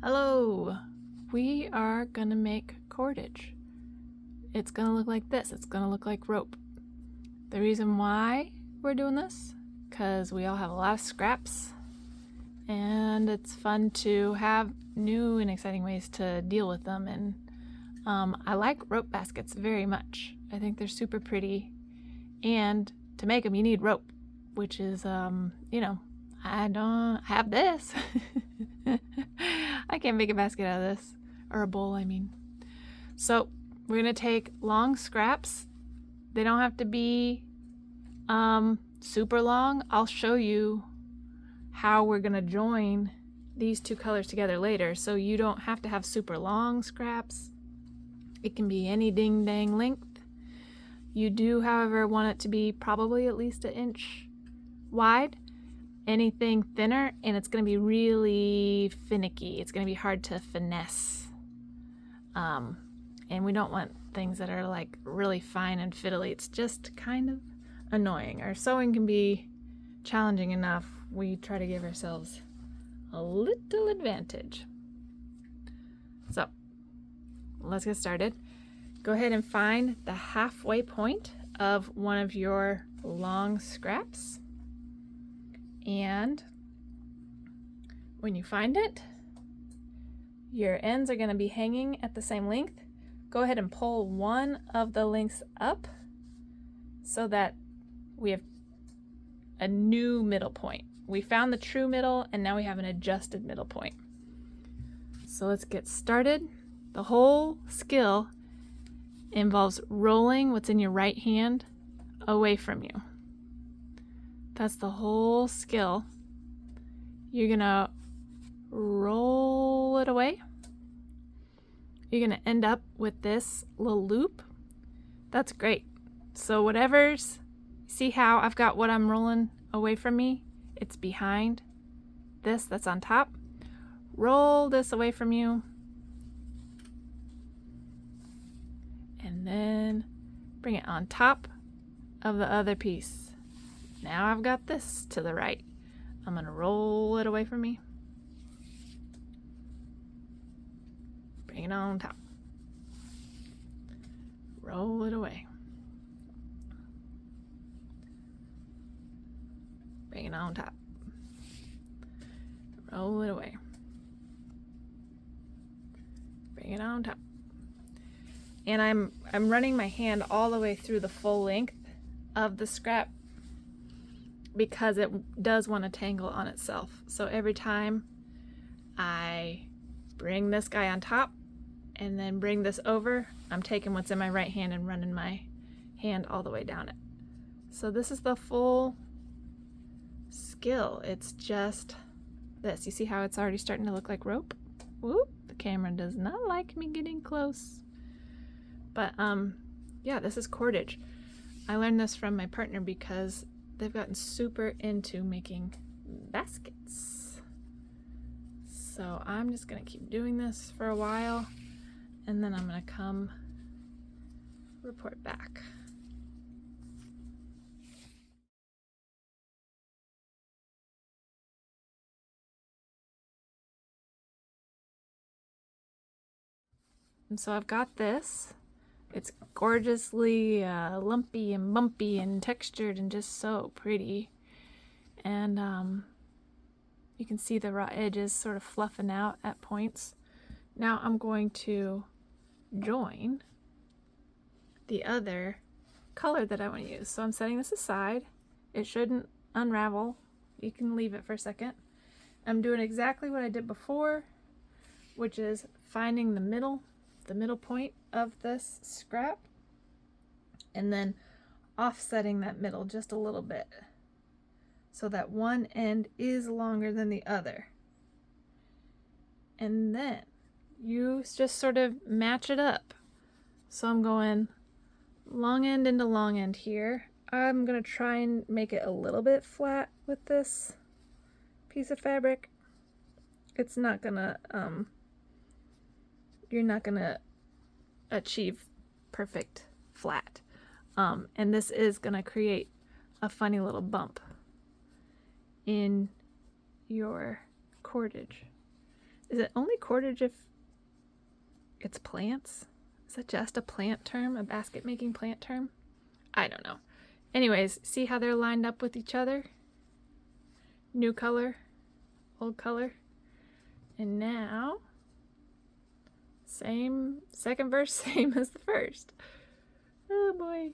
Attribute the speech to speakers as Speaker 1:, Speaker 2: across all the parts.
Speaker 1: Hello! We are gonna make cordage. It's gonna look like this. It's gonna look like rope. The reason why we're doing this, because we all have a lot of scraps and it's fun to have new and exciting ways to deal with them. And I like rope baskets very much. I think they're super pretty, and to make them you need rope, which is I don't have this. I can't make a basket out of this, or a bowl, I mean. So we're gonna take long scraps. They don't have to be super long. I'll show you how we're gonna join these two colors together later, so you don't have to have super long scraps. It can be any ding dang length. You do, however, want it to be probably at least 1 inch wide. Anything thinner and it's going to be really finicky. It's going to be hard to finesse. And we don't want things that are like really fine and fiddly. It's just kind of annoying. Our sewing can be challenging enough. We try to give ourselves a little advantage. So let's get started. Go ahead and find the halfway point of one of your long scraps. And when you find it, your ends are going to be hanging at the same length. Go ahead and pull one of the lengths up so that we have a new middle point. We found the true middle and now we have an adjusted middle point. So let's get started. The whole skill involves rolling what's in your right hand away from you. That's the whole skill. You're gonna roll it away. You're gonna end up with this little loop. That's great. So whatever's, see how I've got what I'm rolling away from me? It's behind this that's on top. Roll this away from you. And then bring it on top of the other piece. Now I've got this to the right. I'm gonna roll it away from me. Bring it on top. Roll it away. Bring it on top. Roll it away. Bring it on top. And I'm running my hand all the way through the full length of the scrap because it does want to tangle on itself. So every time I bring this guy on top and then bring this over, I'm taking what's in my right hand and running my hand all the way down it. So this is the full skill. It's just this. You see how it's already starting to look like rope? Whoop, the camera does not like me getting close. But yeah, this is cordage. I learned this from my partner because they've gotten super into making baskets. So I'm just gonna keep doing this for a while and then I'm gonna come report back. And so I've got this. It's gorgeously lumpy and bumpy and textured and just so pretty. And you can see the raw edges sort of fluffing out at points. Now I'm going to join the other color that I want to use. So I'm setting this aside. It shouldn't unravel. You can leave it for a second. I'm doing exactly what I did before, which is finding the middle point of this scrap and then offsetting that middle just a little bit so that one end is longer than the other. And then you just sort of match it up. So I'm going long end into long end here. I'm gonna try and make it a little bit flat with this piece of fabric. It's not gonna you're not gonna achieve perfect flat. And this is gonna create a funny little bump in your cordage. Is it only cordage if it's plants? Is that just a plant term, a basket making plant term? I don't know. Anyways, see how they're lined up with each other? New color, old color. And now, same, second verse, same as the first. Oh boy.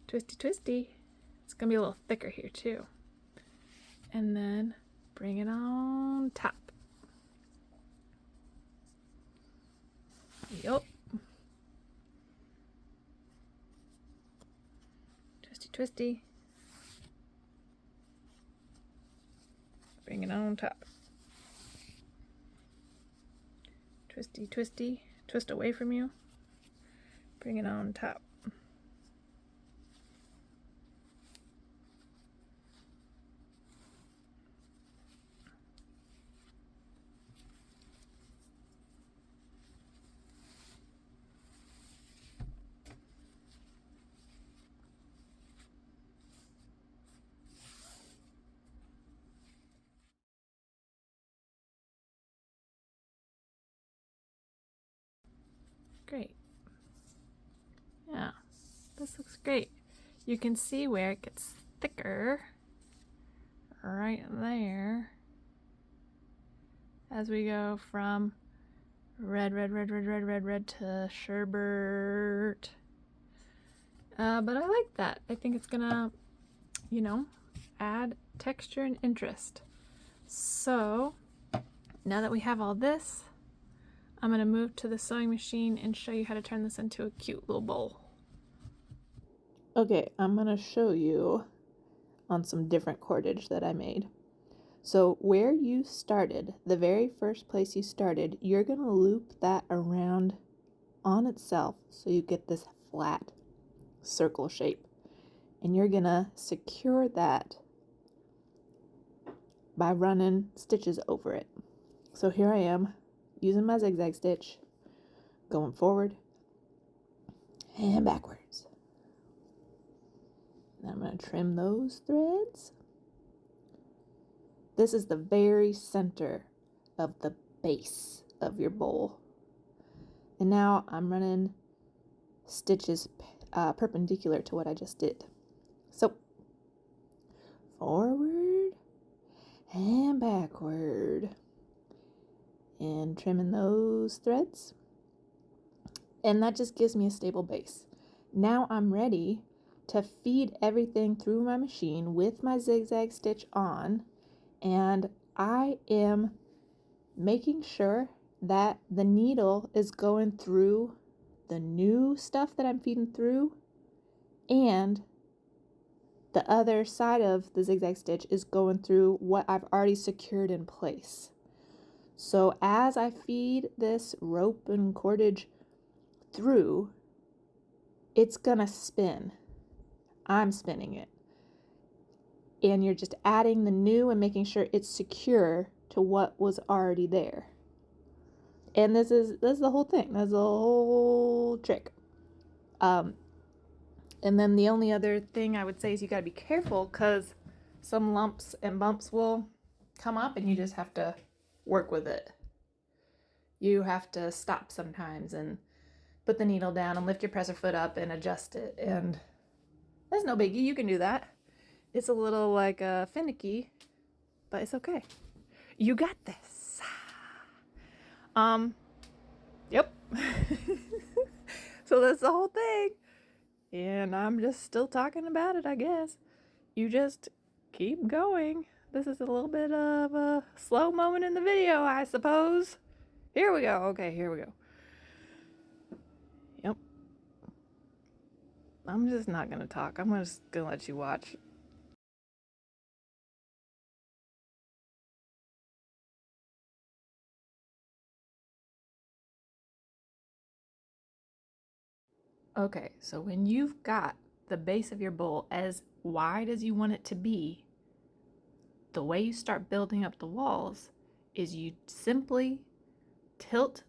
Speaker 1: Twisty, twisty. It's gonna be a little thicker here too. And then bring it on top. Yup. Twisty, twisty. Bring it on top. Twisty, twisty. Twist away from you. Bring it on top. Great. Yeah, this looks great. You can see where it gets thicker right there as we go from red to sherbet. But I like that. I think it's gonna, add texture and interest. So now that we have all this, I'm gonna move to the sewing machine and show you how to turn this into a cute little bowl. Okay, I'm gonna show you on some different cordage that I made. So where you started, the very first place you started, you're gonna loop that around on itself so you get this flat circle shape. And you're gonna secure that by running stitches over it. So here I am using my zigzag stitch, going forward and backwards. Now I'm going to trim those threads. This is the very center of the base of your bowl. And now I'm running stitches perpendicular to what I just did. So forward and backward. And trimming those threads. And that just gives me a stable base. Now I'm ready to feed everything through my machine with my zigzag stitch on, and I am making sure that the needle is going through the new stuff that I'm feeding through, and the other side of the zigzag stitch is going through what I've already secured in place. So as I feed this rope and cordage through, it's gonna spin. I'm spinning it. And you're just adding the new and making sure it's secure to what was already there. And this is the whole thing. That's the whole trick. And then the only other thing I would say is you gotta be careful, because some lumps and bumps will come up and you just have to work with it. You have to stop sometimes and put the needle down and lift your presser foot up and adjust it. And that's no biggie. You can do that. It's a little finicky, but it's okay. You got this. Yep. So that's the whole thing. And I'm just still talking about it, I guess. You just keep going. This is a little bit of a slow moment in the video, I suppose. Here we go. Okay, here we go. Yep. I'm just not going to talk. I'm just going to let you watch. Okay, so when you've got the base of your bowl as wide as you want it to be, the way you start building up the walls is you simply tilt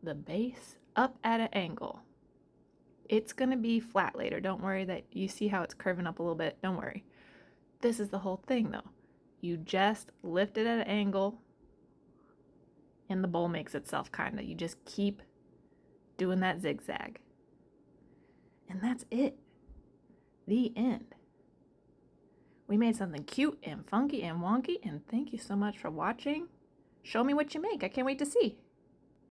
Speaker 1: the base up at an angle. It's going to be flat later. Don't worry that you see how it's curving up a little bit. Don't worry. This is the whole thing though. You just lift it at an angle, and and the bowl makes itself kind of. You just keep doing that zigzag. And that's it. The end. We made something cute and funky and wonky, and thank you so much for watching. Show me what you make. I can't wait to see.